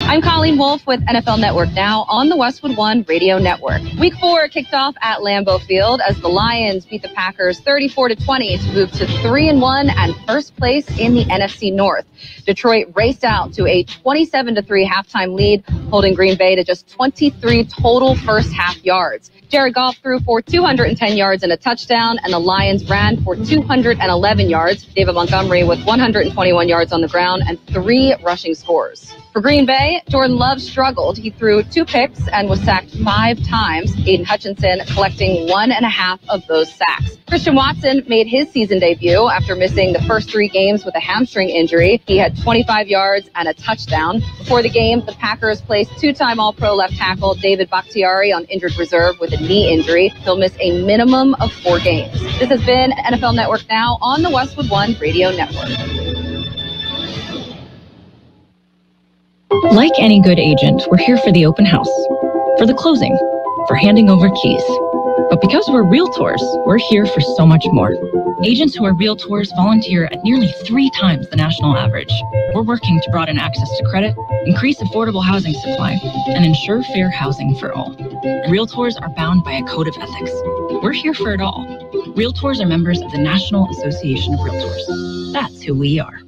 I'm Colleen Wolfe with NFL Network Now on the Westwood One Radio Network. Week 4 kicked off at Lambeau Field as the Lions beat the Packers 34-20 to move to 3-1 and first place in the NFC North. Detroit raced out to a 27-3 halftime lead, holding Green Bay to just 23 total first half yards. Jared Goff threw for 210 yards and a touchdown, and the Lions ran for 211 yards. David Montgomery with 121 yards on the ground and 3 rushing scores. For Green Bay, Jordan Love struggled. He threw 2 picks and was sacked 5 times. Aiden Hutchinson collecting 1.5 of those sacks. Christian Watson made his season debut after missing the first 3 games with a hamstring injury. He had 25 yards and a touchdown. Before the game, the Packers placed 2-time All-Pro left tackle David Bakhtiari on injured reserve with a knee injury. He'll miss a minimum of 4 games. This has been NFL Network Now on the Westwood One Radio Network. Like any good agent, we're here for the open house, for the closing, for handing over keys. But because we're realtors, we're here for so much more. Agents who are realtors volunteer at nearly 3 times the national average. We're working to broaden access to credit, increase affordable housing supply, and ensure fair housing for all. And realtors are bound by a code of ethics. We're here for it all. Realtors are members of the National Association of Realtors. That's who we are.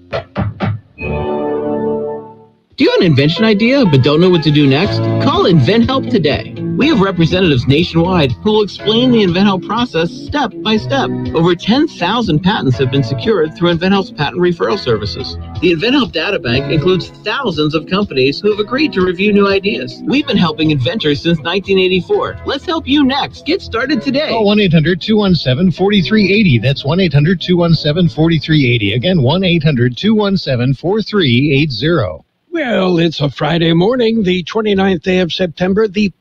Do you have an invention idea but don't know what to do next? Call InventHelp today. We have representatives nationwide who will explain the InventHelp process step by step. Over 10,000 patents have been secured through InventHelp's patent referral services. The InventHelp databank includes thousands of companies who have agreed to review new ideas. We've been helping inventors since 1984. Let's help you next. Get started today. Call 1-800-217-4380. That's 1-800-217-4380. Again, 1-800-217-4380. Well, it's a Friday morning, the 29th day of September, the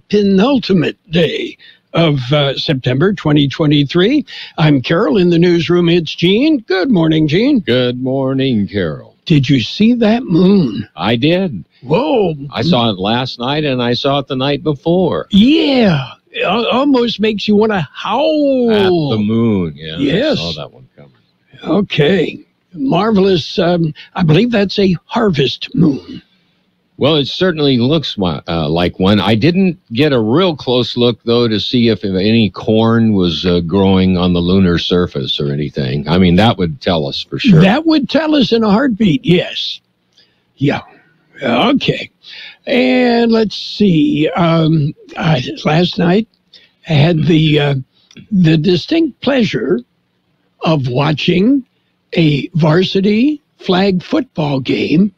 penultimate day of September 2023. I'm Carroll. In the newsroom, it's Gene. Good morning, Gene. Good morning, Carroll. Did you see that moon? I did. Whoa. I saw it last night, and I saw it the night before. Yeah. It almost makes you want to howl. At the moon. Yeah, yes. I saw that one coming. Okay. Marvelous. I believe that's a harvest moon. Well, it certainly looks like one. I didn't get a real close look, though, to see if any corn was growing on the lunar surface or anything. I mean, that would tell us for sure. That would tell us in a heartbeat, yes. Yeah. Okay. And let's see. Last night, I had the distinct pleasure of watching a varsity flag football game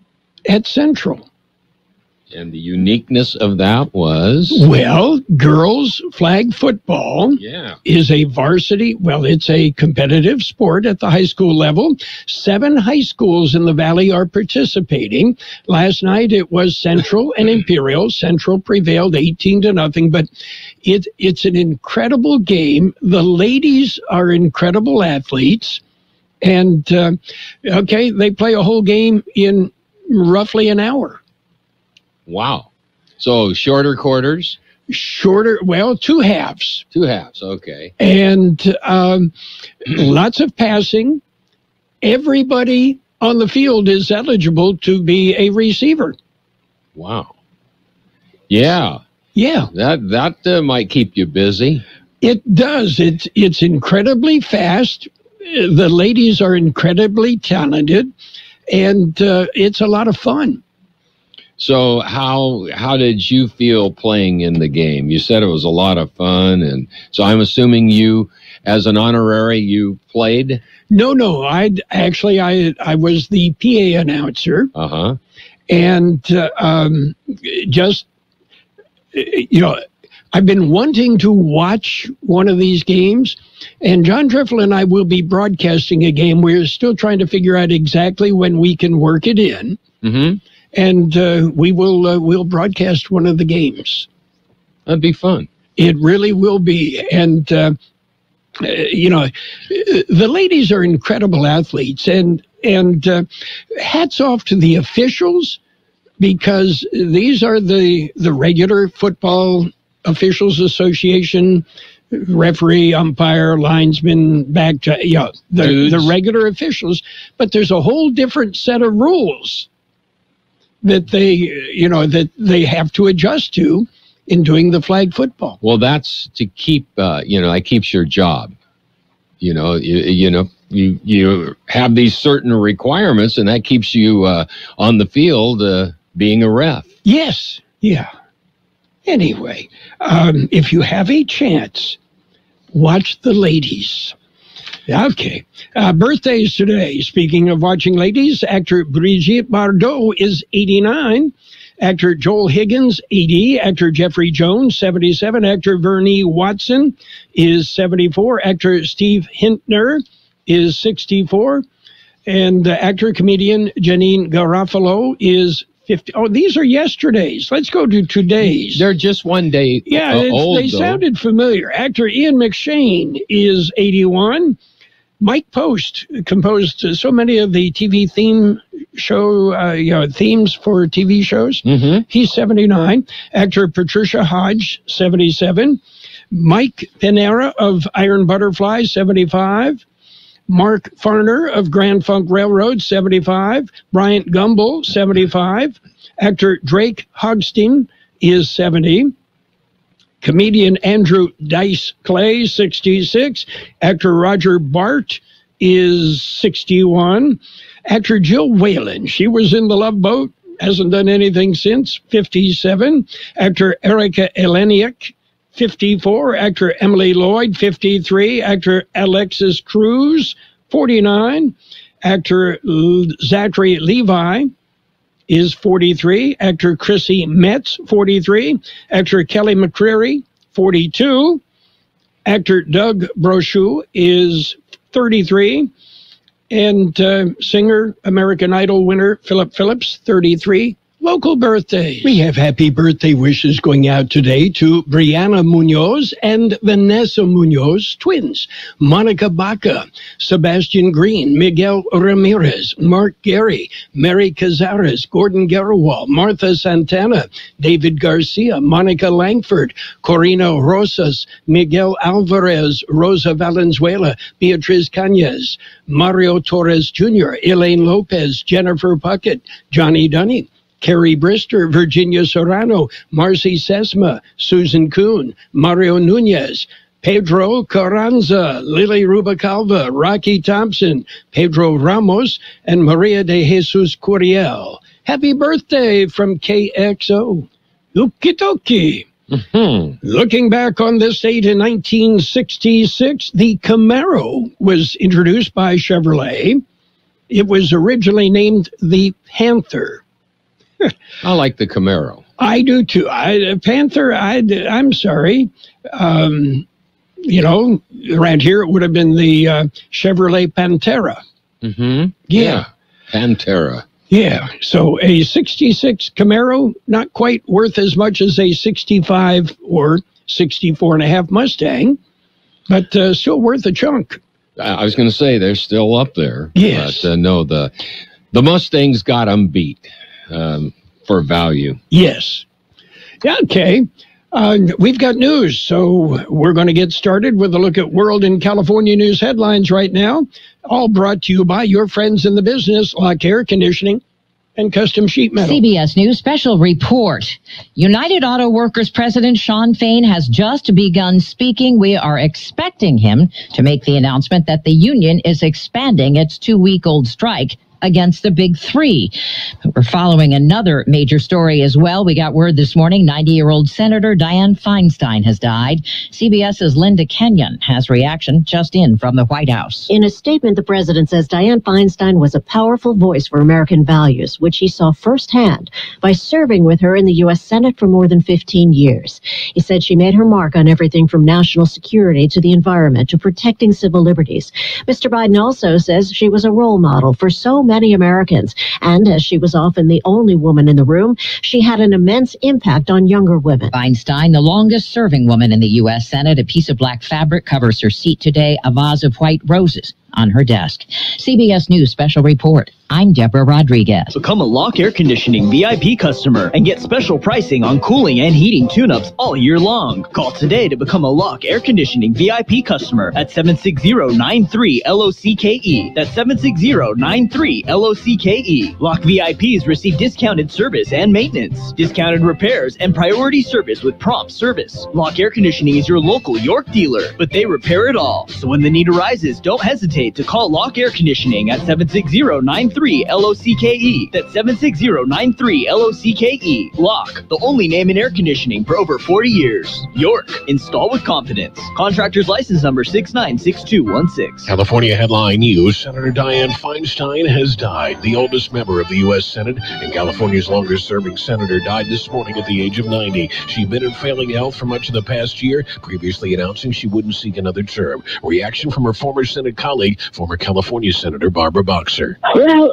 at Central. And the uniqueness of that was? Well, girls flag football is a varsity, well, it's a competitive sport at the high school level. 7 high schools in the Valley are participating. Last night it was Central and Imperial. Central prevailed 18-0, but it's an incredible game. The ladies are incredible athletes. And, they play a whole game in roughly an hour. Wow. So shorter quarters? Shorter, well, 2 halves. 2 halves, okay. And lots of passing. Everybody on the field is eligible to be a receiver. Wow. Yeah. Yeah. That might keep you busy. It does. It's incredibly fast. The ladies are incredibly talented, and it's a lot of fun. So how did you feel playing in the game? You said it was a lot of fun, and so I'm assuming you, as an honorary, you played? No. I was the PA announcer. Uh-huh. And I've been wanting to watch one of these games, and John Triffle and I will be broadcasting a game. We're still trying to figure out exactly when we can work it in. Mm-hmm. And we'll broadcast one of the games. That'd be fun. It really will be. And, the ladies are incredible athletes. And hats off to the officials, because these are the regular Football Officials Association, referee, umpire, linesman, the regular officials. But there's a whole different set of rules that they have to adjust to in doing the flag football. Well, that's to keep, that keeps your job. You have these certain requirements, and that keeps you on the field being a ref. Yes, yeah. Anyway, if you have a chance, watch the ladies. Okay. Birthdays today. Speaking of watching ladies, actor Brigitte Bardot is 89. Actor Joel Higgins, 80. Actor Jeffrey Jones, 77. Actor Vernee Watson is 74. Actor Steve Hintner is 64. And actor-comedian Janine Garofalo is 50. Oh, these are yesterday's. Let's go to today's. They're just one day old, they sounded familiar. Actor Ian McShane is 81. Mike Post composed so many of the TV theme show themes for TV shows. Mm-hmm. He's 79. Actor Patricia Hodge, 77. Mike Pinera of Iron Butterfly, 75. Mark Farner of Grand Funk Railroad, 75. Bryant Gumbel, 75. Actor Drake Hogstein is 70. Comedian Andrew Dice Clay, 66. Actor Roger Bart is 61. Actor Jill Whalen, she was in The Love Boat, hasn't done anything since, 57. Actor Erica Eleniak, 54. Actor Emily Lloyd, 53. Actor Alexis Cruz, 49. Actor Zachary Levi is 43. Actor Chrissy Metz, 43. Actor Kelly McCreary, 42. Actor Doug Brochu is 33. And singer, American Idol winner, Philip Phillips, 33. Local birthdays. We have happy birthday wishes going out today to Brianna Munoz and Vanessa Munoz, twins. Monica Baca, Sebastian Green, Miguel Ramirez, Mark Gary, Mary Cazares, Gordon Garrawal, Martha Santana, David Garcia, Monica Langford, Corina Rosas, Miguel Alvarez, Rosa Valenzuela, Beatriz Cañas, Mario Torres Jr., Elaine Lopez, Jennifer Puckett, Johnny Dunny, Carrie Brister, Virginia Serrano, Marcy Sesma, Susan Kuhn, Mario Nunez, Pedro Carranza, Lily Rubacalva, Rocky Thompson, Pedro Ramos, and Maria de Jesus Curiel. Happy birthday from KXO. Okie dokie. Looking back on this date in 1966, the Camaro was introduced by Chevrolet. It was originally named the Panther. I like the Camaro. I do too. Panther, I'm sorry. Around here it would have been the Chevrolet Pantera. Mm-hmm. Yeah. Pantera. Yeah. So a 66 Camaro, not quite worth as much as a 65 or 64 and a half Mustang, but still worth a chunk. I was going to say they're still up there. Yes. But no, the Mustangs got them beat. For value. Yes. Yeah, okay. We've got news, so we're going to get started with a look at World and California news headlines right now, all brought to you by your friends in the business, like air conditioning and custom sheet metal. CBS News special report. United Auto Workers President Shawn Fain has just begun speaking. We are expecting him to make the announcement that the union is expanding its 2-week-old strike against the big three. We're following another major story as well. We got word this morning, 90-year-old Senator Dianne Feinstein has died. CBS's Linda Kenyon has reaction just in from the White House. In a statement, the president says Dianne Feinstein was a powerful voice for American values, which he saw firsthand by serving with her in the U.S. Senate for more than 15 years. He said she made her mark on everything from national security to the environment to protecting civil liberties. Mr. Biden also says she was a role model for so many Americans, and as she was often the only woman in the room, she had an immense impact on younger women. Feinstein, the longest-serving woman in the U.S. Senate, a piece of black fabric covers her seat today, a vase of white roses on her desk. CBS News Special Report. I'm Deborah Rodriguez. Become a Lock Air Conditioning VIP customer and get special pricing on cooling and heating tune-ups all year long. Call today to become a Lock Air Conditioning VIP customer at 760-93-LOCKE. That's 760-93-LOCKE. Lock VIPs receive discounted service and maintenance, discounted repairs, and priority service with prompt service. Lock Air Conditioning is your local York dealer, but they repair it all. So when the need arises, don't hesitate to call Lock Air Conditioning at 760-93-LOCKE. That's 760-93-LOCKE. Lock, the only name in air conditioning for over 40 years. York, install with confidence. Contractor's license number 696216. California headline news: Senator Dianne Feinstein has died. The oldest member of the U.S. Senate and California's longest-serving senator died this morning at the age of 90. She'd been in failing health for much of the past year, previously announcing she wouldn't seek another term. Reaction from her former Senate colleague, former California Senator Barbara Boxer. Well,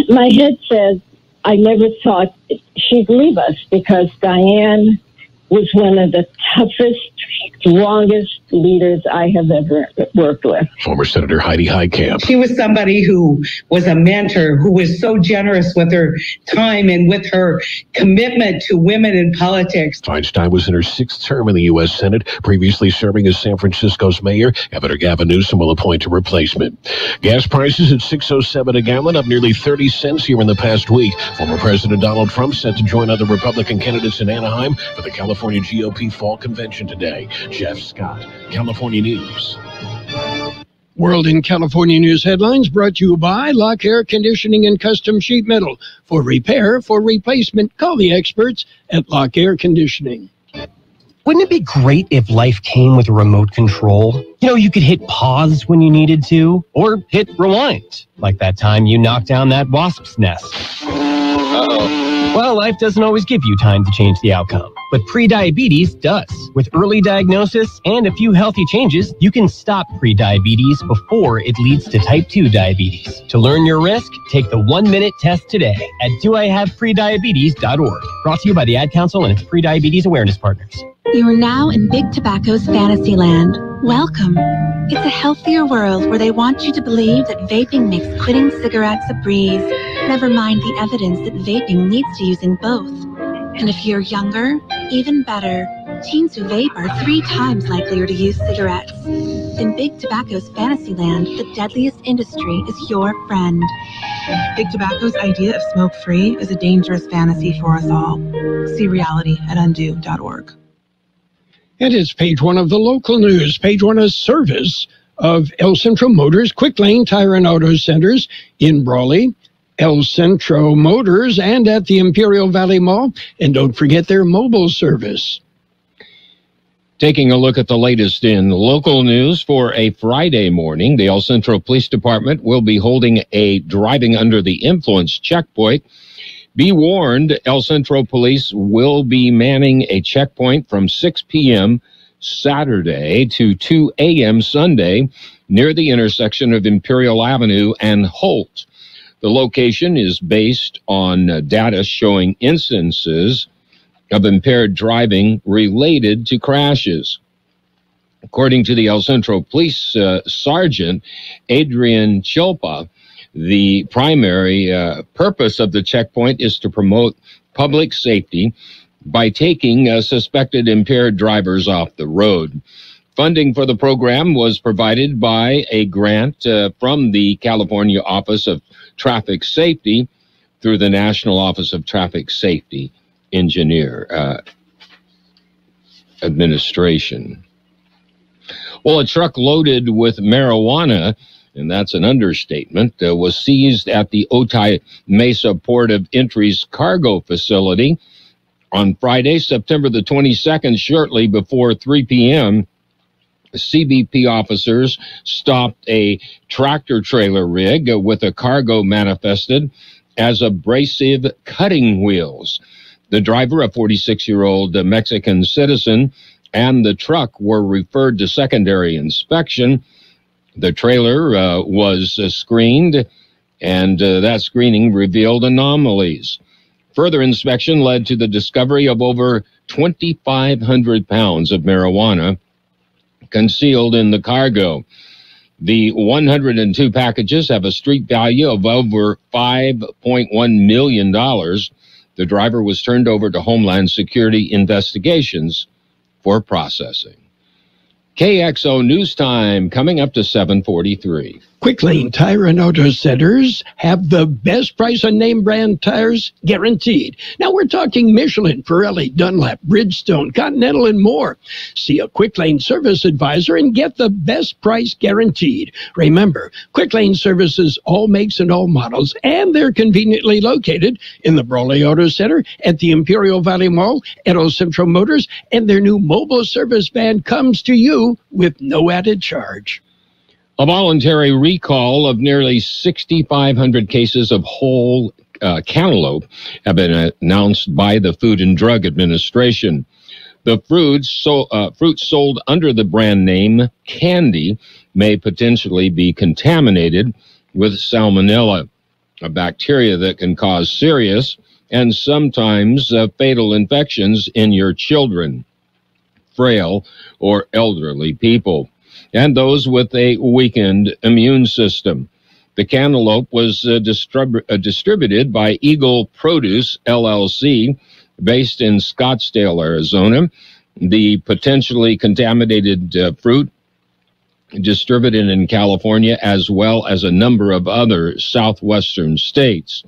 my head says I never thought she'd leave us, because Dianne was one of the toughest, strongest leaders I have ever worked with. Former Senator Heidi Heitkamp. She was somebody who was a mentor, who was so generous with her time and with her commitment to women in politics. Feinstein was in her sixth term in the U.S. Senate, previously serving as San Francisco's mayor. Governor Gavin Newsom will appoint a replacement. Gas prices at $6.07 a gallon, up nearly 30 cents here in the past week. Former President Donald Trump set to join other Republican candidates in Anaheim for the California GOP Fall Convention today. Jeff Scott, California News. World in California News headlines brought to you by Lock Air Conditioning and Custom Sheet Metal. For repair, for replacement, call the experts at Lock Air Conditioning. Wouldn't it be great if life came with a remote control? You know, you could hit pause when you needed to, or hit rewind, like that time you knocked down that wasp's nest. Uh-oh. Well, life doesn't always give you time to change the outcome, but prediabetes does. With early diagnosis and a few healthy changes, you can stop prediabetes before it leads to type 2 diabetes. To learn your risk, take the 1-minute test today at doihaveprediabetes.org. Brought to you by the Ad Council and its prediabetes awareness partners. You are now in Big Tobacco's fantasy land. Welcome. It's a healthier world where they want you to believe that vaping makes quitting cigarettes a breeze. Never mind the evidence that vaping leads to using both. And if you're younger, even better. Teens who vape are 3 times likelier to use cigarettes. In Big Tobacco's fantasy land, the deadliest industry is your friend. Big Tobacco's idea of smoke-free is a dangerous fantasy for us all. See reality at undo.org. And it's page 1 of the local news. Page 1 is service of El Centro Motors, Quick Lane Tire and Auto Centers in Brawley, El Centro Motors, and at the Imperial Valley Mall. And don't forget their mobile service. Taking a look at the latest in local news for a Friday morning, the El Centro Police Department will be holding a driving under the influence checkpoint. Be warned, El Centro Police will be manning a checkpoint from 6 p.m. Saturday to 2 a.m. Sunday near the intersection of Imperial Avenue and Holt. The location is based on data showing instances of impaired driving related to crashes. According to the El Centro Police Sergeant Adrian Chilpa, the primary purpose of the checkpoint is to promote public safety by taking suspected impaired drivers off the road. Funding for the program was provided by a grant from the California Office of Traffic Safety through the National Office of Traffic Safety Engineer Administration. Well, a truck loaded with marijuana, and that's an understatement, was seized at the Otay Mesa Port of Entry's cargo facility on Friday, September the 22nd, shortly before 3 p.m. CBP officers stopped a tractor-trailer rig with a cargo manifested as abrasive cutting wheels. The driver, a 46-year-old Mexican citizen, and the truck were referred to secondary inspection. The trailer was screened, and that screening revealed anomalies. Further inspection led to the discovery of over 2,500 pounds of marijuana concealed in the cargo. The 102 packages have a street value of over $5.1 million. The driver was turned over to Homeland Security investigations for processing. KXO News Time coming up to 7:43. Quick Lane Tire and Auto Centers have the best price on name brand tires guaranteed. Now we're talking Michelin, Pirelli, Dunlop, Bridgestone, Continental, and more. See a Quick Lane service advisor and get the best price guaranteed. Remember, Quick Lane services all makes and all models, and they're conveniently located in the Brawley Auto Center, at the Imperial Valley Mall, at El Centro Motors, and their new mobile service van comes to you with no added charge. A voluntary recall of nearly 6,500 cases of whole cantaloupe have been announced by the Food and Drug Administration. The fruits sold under the brand name Candy may potentially be contaminated with salmonella, a bacteria that can cause serious and sometimes fatal infections in your children, frail or elderly people, and those with a weakened immune system. The cantaloupe was distributed by Eagle Produce, LLC, based in Scottsdale, Arizona. The potentially contaminated fruit distributed in California as well as a number of other southwestern states.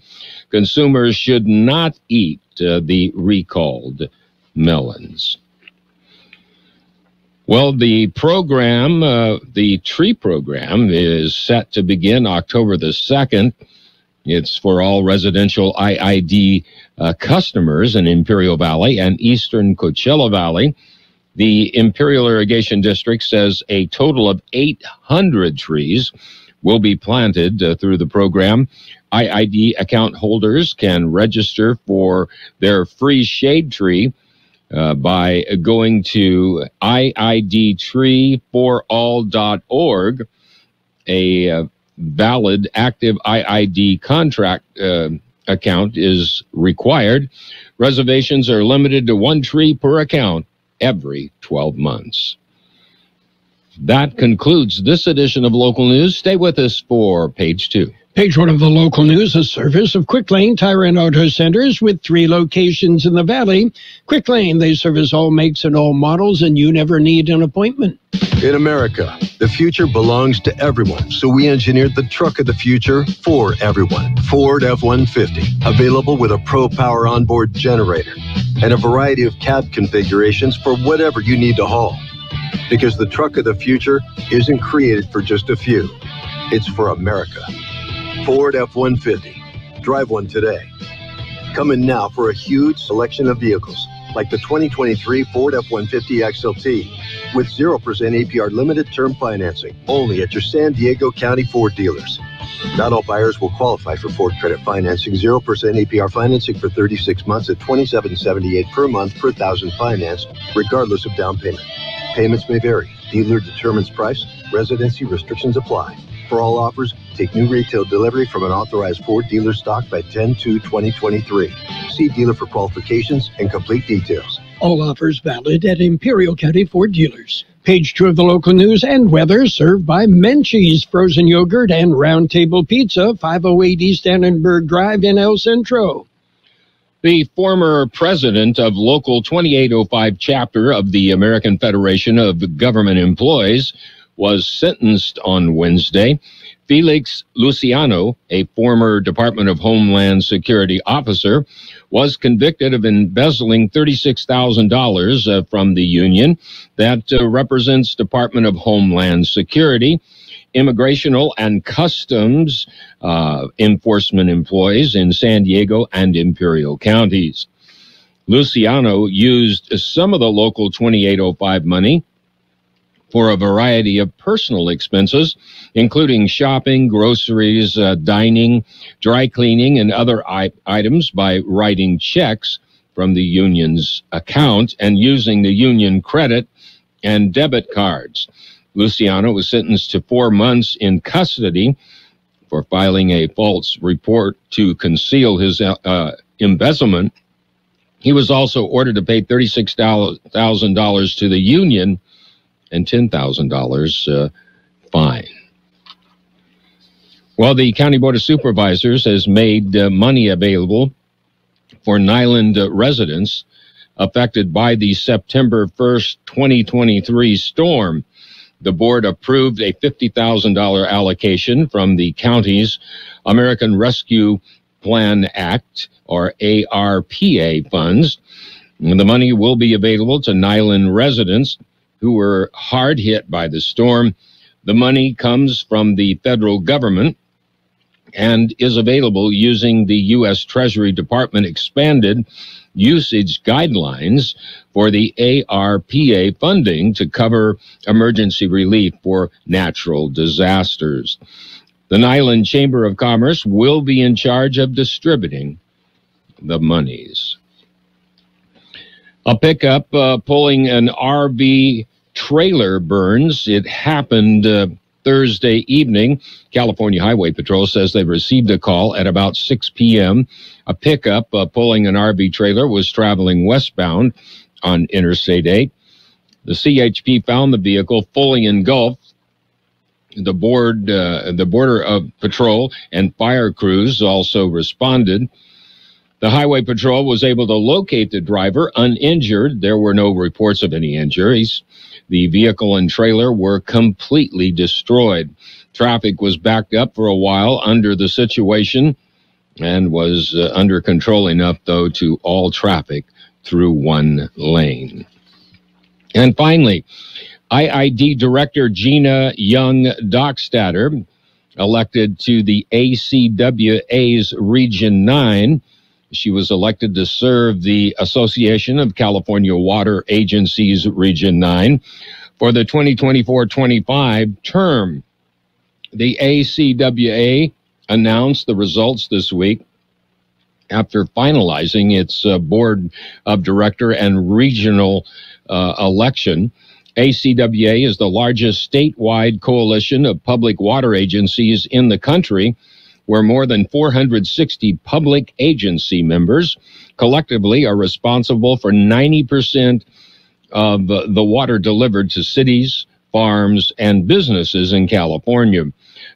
Consumers should not eat the recalled melons. Well, the program, the tree program, is set to begin October the 2nd. It's for all residential IID customers in Imperial Valley and eastern Coachella Valley. The Imperial Irrigation District says a total of 800 trees will be planted through the program. IID account holders can register for their free shade tree by going to iidtreeforall.org. A valid active IID contract account is required. Reservations are limited to one tree per account every 12 months. That concludes this edition of Local News. Stay with us for Page 2. Page 1 of the local news, a service of Quick Lane Tire and Auto Centers with 3 locations in the Valley. Quick Lane, they service all makes and all models, and you never need an appointment. In America, the future belongs to everyone, so we engineered the truck of the future for everyone. Ford F-150, available with a Pro Power onboard generator and a variety of cab configurations for whatever you need to haul. Because the truck of the future isn't created for just a few. It's for America. Ford F-150. Drive one today. Come in now for a huge selection of vehicles, like the 2023 Ford F-150 XLT, with 0% APR limited term financing, only at your San Diego County Ford dealers. Not all buyers will qualify for Ford credit financing. 0% APR financing for 36 months at $27.78 per month per thousand financed, regardless of down payment. Payments may vary. Dealer determines price. Residency restrictions apply. For all offers, take new retail delivery from an authorized Ford dealer stock by 10/2/2023. See dealer for qualifications and complete details. All offers valid at Imperial County Ford dealers. Page 2 of the local news and weather, served by Menchie's Frozen Yogurt and Round Table Pizza, 508 East Annenberg Drive in El Centro. The former president of Local 2805 chapter of the American Federation of Government Employees was sentenced on Wednesday. Felix Luciano, a former Department of Homeland Security officer, was convicted of embezzling $36,000 from the union that represents Department of Homeland Security, Immigrational and Customs enforcement employees in San Diego and Imperial counties. Luciano used some of the Local 2805 money for a variety of personal expenses, including shopping, groceries, dining, dry cleaning, and other items by writing checks from the union's account and using the union credit and debit cards. Luciano was sentenced to 4 months in custody for filing a false report to conceal his embezzlement. He was also ordered to pay $36,000 to the union and $10,000 fine. Well, the County Board of Supervisors has made money available for Nyland residents affected by the September 1st, 2023 storm. The board approved a $50,000 allocation from the county's American Rescue Plan Act, or ARPA funds. And the money will be available to Nyland residents who were hard hit by the storm. The money comes from the federal government and is available using the U.S. Treasury Department expanded usage guidelines for the ARPA funding to cover emergency relief for natural disasters. The Nyland Chamber of Commerce will be in charge of distributing the monies. A pickup pulling an RV trailer burns. It happened Thursday evening. California Highway Patrol says they received a call at about 6 p.m. A pickup pulling an RV trailer was traveling westbound on Interstate 8. The CHP found the vehicle fully engulfed. The Border of Patrol and fire crews also responded. The Highway Patrol was able to locate the driver uninjured. There were no reports of any injuries. The vehicle and trailer were completely destroyed. Traffic was backed up for a while under the situation and was under control enough, though, to all traffic through one lane. And finally, IID Director Gina Young-Dockstader, elected to the ACWA's Region 9. She was elected to serve the Association of California Water Agencies Region 9 for the 2024-25 term. The ACWA announced the results this week after finalizing its board of director and regional election. ACWA is the largest statewide coalition of public water agencies in the country, where more than 460 public agency members collectively are responsible for 90% of the water delivered to cities, farms, and businesses in California.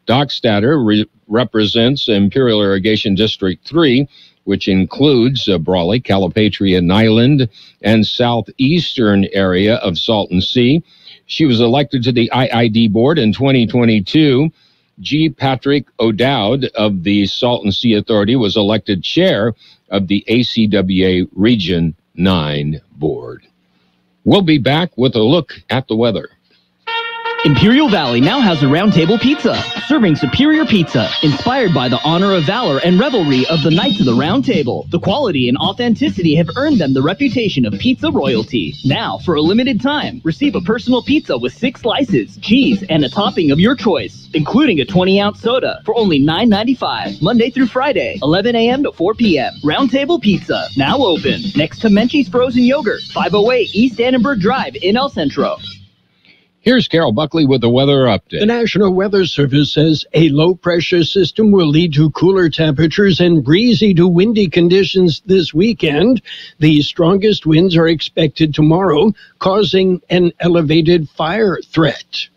Dockstader represents Imperial Irrigation District 3, which includes Brawley, Calipatria, Nyland, and southeastern area of Salton Sea. She was elected to the IID board in 2022. G. Patrick O'Dowd of the Salton Sea Authority was elected chair of the ACWA Region 9 board. We'll be back with a look at the weather. Imperial Valley now has a Round Table Pizza, serving superior pizza, inspired by the honor of valor and revelry of the Knights of the Round Table. The quality and authenticity have earned them the reputation of pizza royalty. Now, for a limited time, receive a personal pizza with 6 slices, cheese, and a topping of your choice, including a 20-ounce soda for only $9.95, Monday through Friday, 11 a.m. to 4 p.m. Round Table Pizza, now open, next to Menchie's Frozen Yogurt, 508 East Annenberg Drive in El Centro. Here's Carroll Buckley with the weather update. The National Weather Service says a low-pressure system will lead to cooler temperatures and breezy to windy conditions this weekend. The strongest winds are expected tomorrow, causing an elevated fire threat.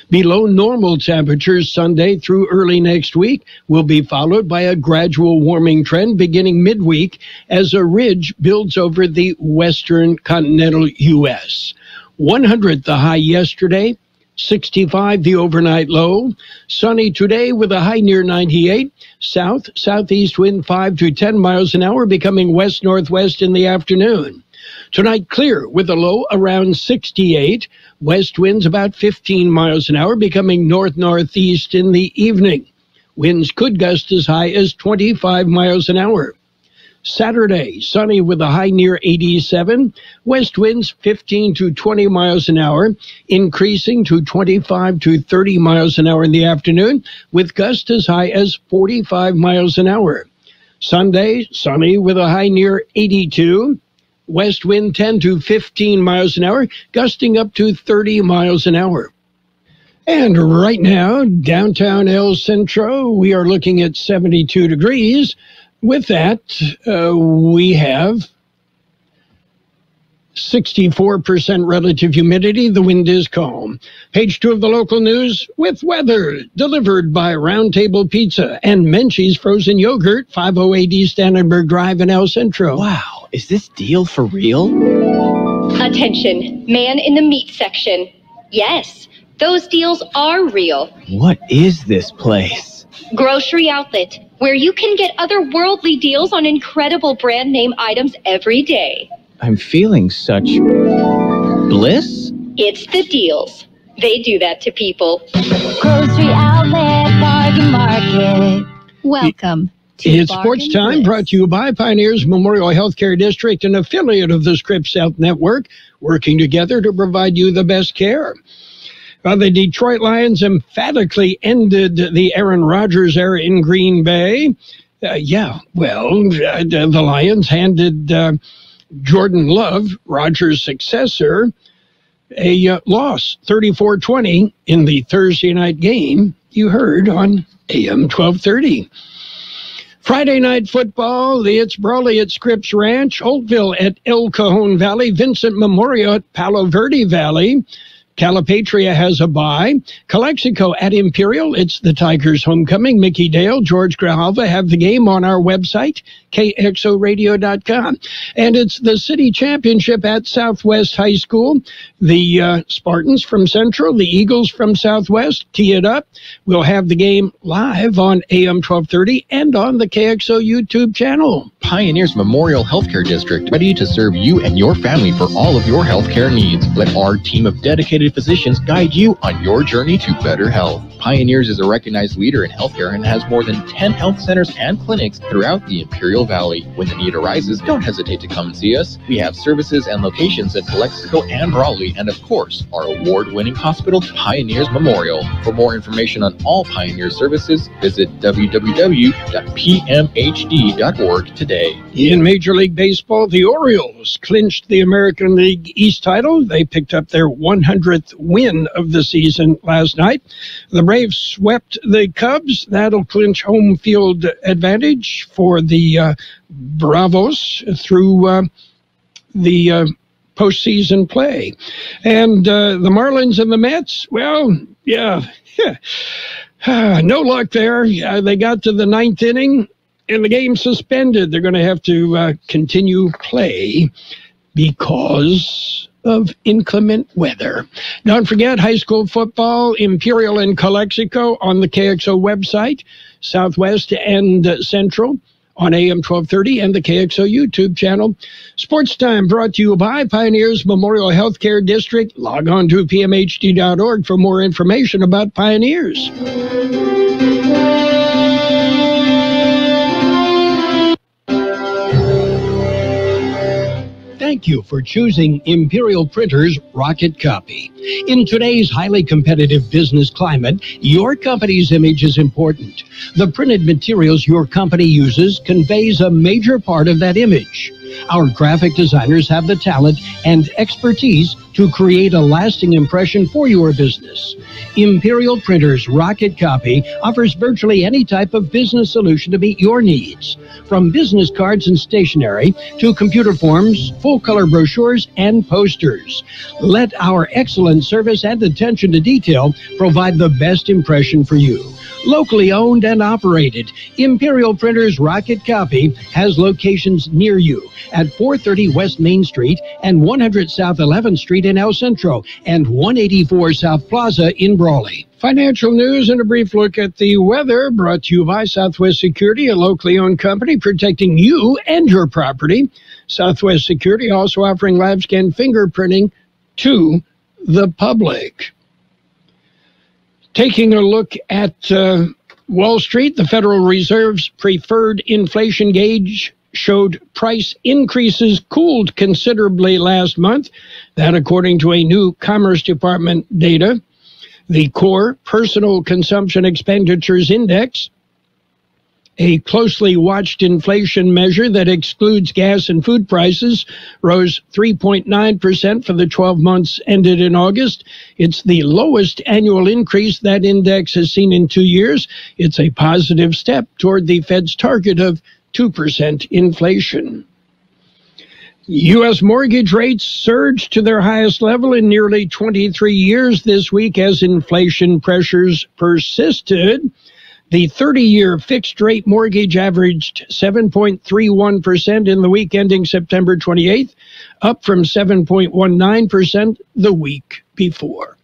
Below normal temperatures Sunday through early next week will be followed by a gradual warming trend beginning midweek as a ridge builds over the western continental U.S. 100 the high yesterday, 65 the overnight low. Sunny today with a high near 98. Southeast wind 5 to 10 miles an hour, becoming west-northwest in the afternoon. Tonight clear with a low around 68. West winds about 15 miles an hour, becoming north-northeast in the evening. Winds could gust as high as 25 miles an hour. Saturday, sunny with a high near 87. West winds 15 to 20 miles an hour, increasing to 25 to 30 miles an hour in the afternoon, with gusts as high as 45 miles an hour. Sunday, sunny with a high near 82. West wind 10 to 15 miles an hour, gusting up to 30 miles an hour. And right now, downtown El Centro, we are looking at 72 degrees. With that, we have 64% relative humidity. The wind is calm. Page 2 of the local news with weather delivered by Roundtable Pizza and Menchie's Frozen Yogurt, 508 Standenberg Drive in El Centro. Wow, is this deal for real? Attention, man in the meat section. Yes, those deals are real. What is this place? Grocery outlet, where you can get otherworldly deals on incredible brand name items every day. I'm feeling such bliss. It's the deals. They do that to people. Grocery outlet, bargain market. Welcome. It's Sports Time, brought to you by Pioneers Memorial Healthcare District, an affiliate of the Scripps Health Network, working together to provide you the best care. The Detroit Lions emphatically ended the Aaron Rodgers era in Green Bay. The Lions handed Jordan Love, Rodgers' successor, a loss, 34-20 in the Thursday night game you heard on AM 1230. Friday night football, it's Brawley at Scripps Ranch, Holtville at El Cajon Valley, Vincent Memorial at Palo Verde Valley. Calipatria has a bye. Calexico at Imperial. It's the Tigers' homecoming. Mickey Dale, George Grijalva have the game on our website, KXORadio.com. And it's the city championship at Southwest High School. The Spartans from Central, the Eagles from Southwest tee it up. We'll have the game live on AM 1230 and on the KXO YouTube channel. Pioneers Memorial Healthcare District, ready to serve you and your family for all of your healthcare needs. Let our team of dedicated physicians guide you on your journey to better health. Pioneers is a recognized leader in healthcare and has more than 10 health centers and clinics throughout the Imperial Valley. When the need arises, don't hesitate to come and see us. We have services and locations in Calexico and Brawley, and of course, our award-winning hospital, Pioneers Memorial. For more information on all Pioneer services, visit www.pmhd.org today. In Major League Baseball, the Orioles clinched the American League East title. They picked up their 100th win of the season last night. The Braves swept the Cubs. That'll clinch home field advantage for the Bravos through the postseason play. And the Marlins and the Mets, no luck there. They got to the ninth inning and the game suspended. They're going to have to continue play because of inclement weather. Don't forget, high school football, Imperial and Calexico on the KXO website, Southwest and Central on AM 1230 and the KXO YouTube channel. Sports Time brought to you by Pioneers Memorial Healthcare District. Log on to pmhd.org for more information about Pioneers. Thank you for choosing Imperial Printers Rocket Copy. In today's highly competitive business climate, your company's image is important. The printed materials your company uses conveys a major part of that image. Our graphic designers have the talent and expertise to create a lasting impression for your business. Imperial Printers Rocket Copy offers virtually any type of business solution to meet your needs, from business cards and stationery to computer forms, full-color brochures, and posters. Let our excellent service and attention to detail provide the best impression for you. Locally owned and operated, Imperial Printers Rocket Copy has locations near you at 430 West Main Street and 100 South 11th Street in El Centro and 184 South Plaza in Brawley. Financial news and a brief look at the weather brought to you by Southwest Security, a locally owned company protecting you and your property. Southwest Security also offering live scan fingerprinting to the public. Taking a look at Wall Street, the Federal Reserve's preferred inflation gauge showed price increases cooled considerably last month. That according to a new Commerce Department data. The Core Personal Consumption Expenditures Index, a closely watched inflation measure that excludes gas and food prices, rose 3.9% for the 12 months ended in August. It's the lowest annual increase that index has seen in 2 years. It's a positive step toward the Fed's target of 2% inflation. U.S. mortgage rates surged to their highest level in nearly 23 years this week as inflation pressures persisted. The 30-year fixed-rate mortgage averaged 7.31% in the week ending September 28th, up from 7.19% the week before.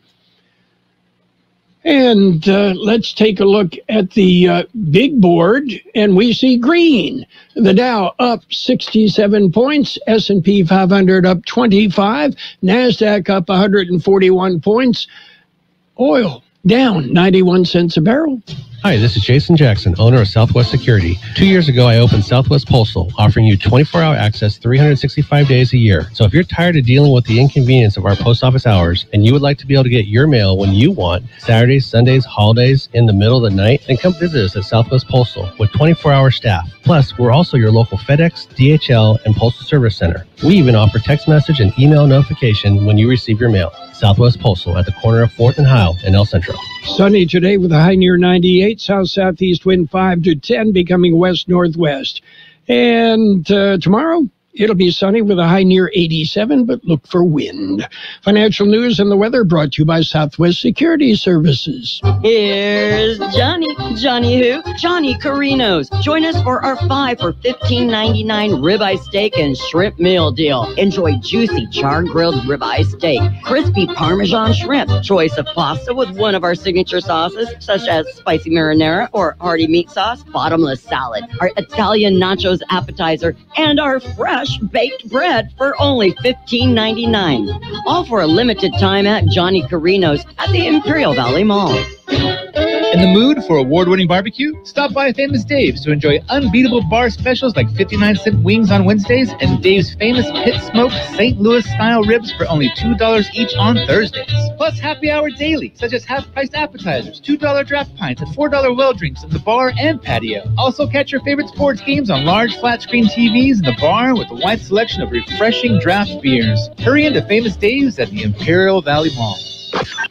And let's take a look at the big board, and we see green. The Dow up 67 points, S&P 500 up 25, NASDAQ up 141 points, oil down 91 cents a barrel. Hi, this is Jason Jackson, owner of Southwest Security. 2 years ago, I opened Southwest Postal, offering you 24-hour access 365 days a year. So if you're tired of dealing with the inconvenience of our post office hours and you would like to be able to get your mail when you want, Saturdays, Sundays, holidays, in the middle of the night, then come visit us at Southwest Postal with 24-hour staff. Plus, we're also your local FedEx, DHL, and Postal Service Center. We even offer text message and email notification when you receive your mail. Southwest Postal at the corner of 4th and Heil in El Centro. Sunny today with a high near 98, south-southeast wind 5 to 10, becoming west-northwest. And tomorrow, it'll be sunny with a high near 87, but look for wind. Financial news and the weather brought to you by Southwest Security Services. Here's Johnny. Johnny who? Johnny Carino's. Join us for our 5 for $15.99 ribeye steak and shrimp meal deal. Enjoy juicy char-grilled ribeye steak, crispy Parmesan shrimp, choice of pasta with one of our signature sauces, such as spicy marinara or hearty meat sauce, bottomless salad, our Italian nachos appetizer, and our fresh baked bread for only $15.99. All for a limited time at Johnny Carino's at the Imperial Valley Mall. In the mood for award-winning barbecue? Stop by Famous Dave's to enjoy unbeatable bar specials like 59-cent wings on Wednesdays and Dave's famous pit-smoked St. Louis-style ribs for only $2 each on Thursdays. Plus happy hour daily, such as half-priced appetizers, $2 draft pints, and $4 well drinks in the bar and patio. Also catch your favorite sports games on large flat-screen TVs in the bar with a wide selection of refreshing draft beers. Hurry into Famous Dave's at the Imperial Valley Mall.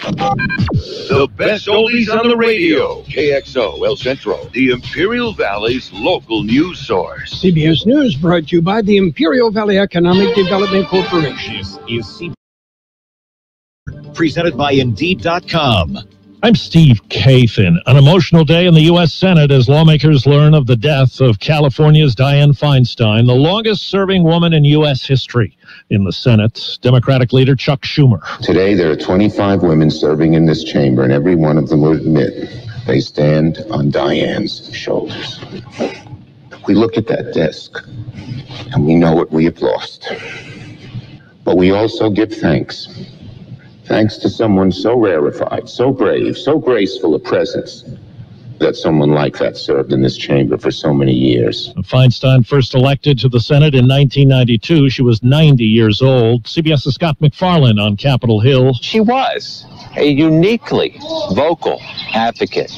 The best oldies on the radio. KXO El Centro, the Imperial Valley's local news source. CBS News brought to you by the Imperial Valley Economic Development Corporation. This is presented by Indeed.com. I'm Steve Kathan. An emotional day in the U.S. Senate as lawmakers learn of the death of California's Dianne Feinstein, the longest-serving woman in U.S. history. In the Senate, Democratic leader Chuck Schumer. Today, there are 25 women serving in this chamber, and every one of them will admit they stand on Dianne's shoulders. We look at that desk, and we know what we have lost. But we also give thanks. Thanks to someone so rarefied, so brave, so graceful a presence, that someone like that served in this chamber for so many years. Feinstein first elected to the Senate in 1992. She was 90 years old. CBS's Scott McFarlane on Capitol Hill. She was a uniquely vocal advocate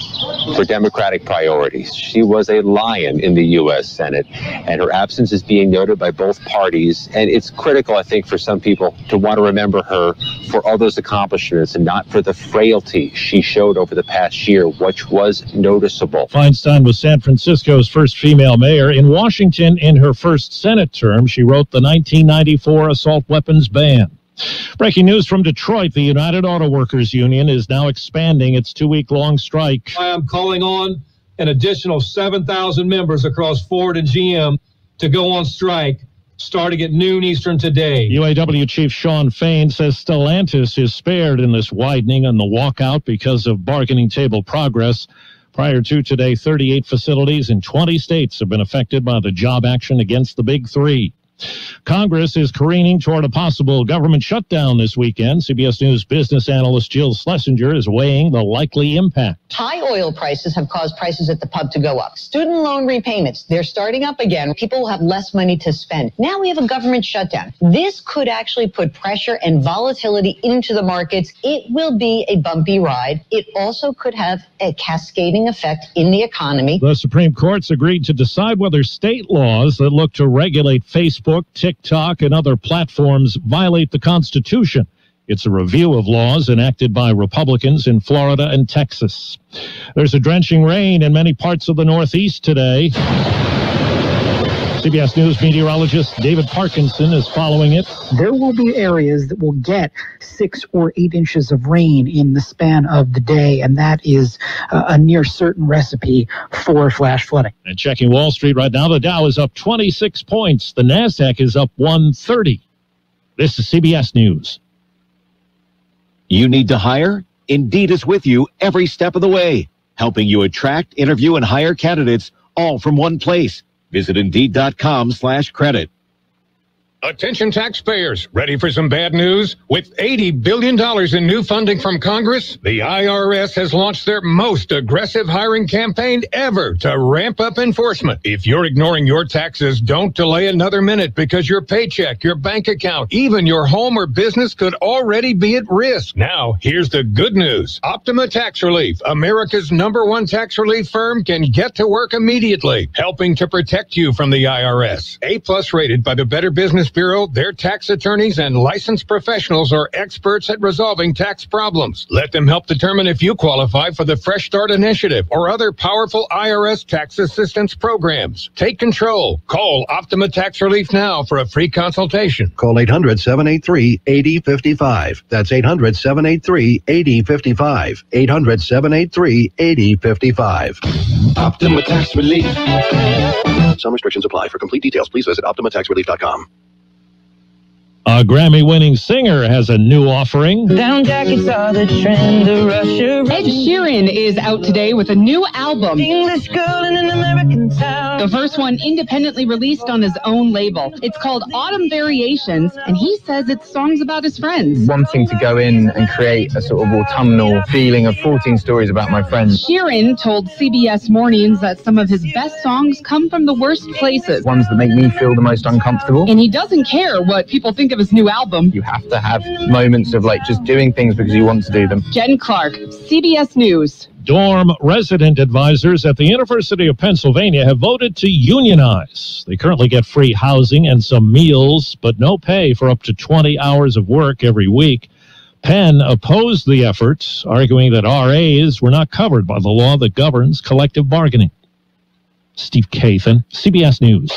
for Democratic priorities. She was a lion in the U.S. Senate, and her absence is being noted by both parties. And it's critical, I think, for some people to want to remember her for all those accomplishments and not for the frailty she showed over the past year, which was noticeable. Feinstein was San Francisco's first female mayor. In Washington, in her first Senate term, she wrote the 1994 assault weapons ban. Breaking news from Detroit, the United Auto Workers Union is now expanding its 2-week-long strike. I am calling on an additional 7,000 members across Ford and GM to go on strike starting at noon Eastern today. UAW Chief Shawn Fain says Stellantis is spared in this widening on the walkout because of bargaining table progress. Prior to today, 38 facilities in 20 states have been affected by the job action against the Big Three. Congress is careening toward a possible government shutdown this weekend. CBS News business analyst Jill Schlesinger is weighing the likely impact. High oil prices have caused prices at the pump to go up. Student loan repayments, they're starting up again. People will have less money to spend. Now we have a government shutdown. This could actually put pressure and volatility into the markets. It will be a bumpy ride. It also could have a cascading effect in the economy. The Supreme Court's agreed to decide whether state laws that look to regulate Facebook, TikTok, and other platforms violate the Constitution. It's a review of laws enacted by Republicans in Florida and Texas. There's a drenching rain in many parts of the Northeast today. CBS News meteorologist David Parkinson is following it. There will be areas that will get 6 or 8 inches of rain in the span of the day, and that is a near certain recipe for flash flooding. And checking Wall Street right now, the Dow is up 26 points. The NASDAQ is up 130. This is CBS News. You need to hire? Indeed is with you every step of the way, helping you attract, interview, and hire candidates all from one place. Visit Indeed.com/credit. Attention taxpayers, ready for some bad news? With $80 billion in new funding from Congress, the IRS has launched their most aggressive hiring campaign ever to ramp up enforcement. If you're ignoring your taxes, don't delay another minute because your paycheck, your bank account, even your home or business could already be at risk. Now, here's the good news. Optima Tax Relief, America's #1 tax relief firm, can get to work immediately, helping to protect you from the IRS. A+ rated by the Better Business Bureau, their tax attorneys and licensed professionals are experts at resolving tax problems. Let them help determine if you qualify for the Fresh Start Initiative or other powerful IRS tax assistance programs. Take control. Call Optima Tax Relief now for a free consultation. Call 800-783-8055. That's 800-783-8055. 800-783-8055. Optima Tax Relief. Some restrictions apply. For complete details, please visit OptimaTaxRelief.com. A Grammy-winning singer has a new offering. Down jackets are the trend, the Russia. Ed Sheeran is out today with a new album. English girl in an American town. The first one independently released on his own label. It's called Autumn Variations, and he says it's songs about his friends. Wanting to go in and create a sort of autumnal feeling of 14 stories about my friends. Sheeran told CBS Mornings that some of his best songs come from the worst places. Ones that make me feel the most uncomfortable. And he doesn't care what people think of his new album. You have to have moments of like just doing things because you want to do them. Jen Clark, CBS News. Dorm resident advisors at the University of Pennsylvania have voted to unionize. They currently get free housing and some meals, but no pay for up to 20 hours of work every week. Penn opposed the efforts, arguing that RAs were not covered by the law that governs collective bargaining. Steve Kathan, CBS News.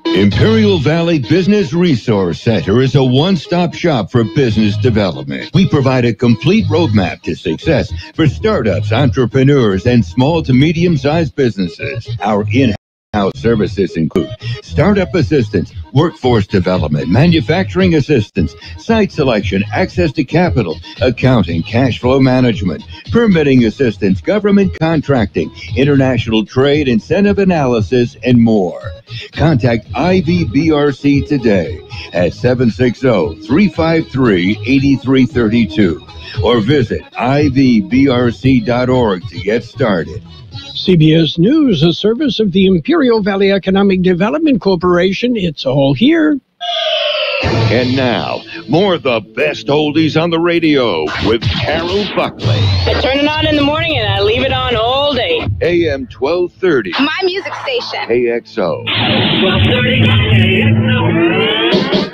Imperial Valley Business Resource Center is a one-stop shop for business development. We provide a complete roadmap to success for startups, entrepreneurs, and small to medium-sized businesses. Our in-house services include startup assistance, workforce development, manufacturing assistance, site selection, access to capital, accounting, cash flow management, permitting assistance, government contracting, international trade, incentive analysis, and more. Contact IVBRC today at 760-353-8332 or visit ivbrc.org to get started. CBS News, a service of the Imperial Valley Economic Development Corporation. It's all here. And now, more of the best oldies on the radio with Carroll Buckley. I turn it on in the morning and I leave it on all day. AM 1230. My music station. KXO. 1230 KXO.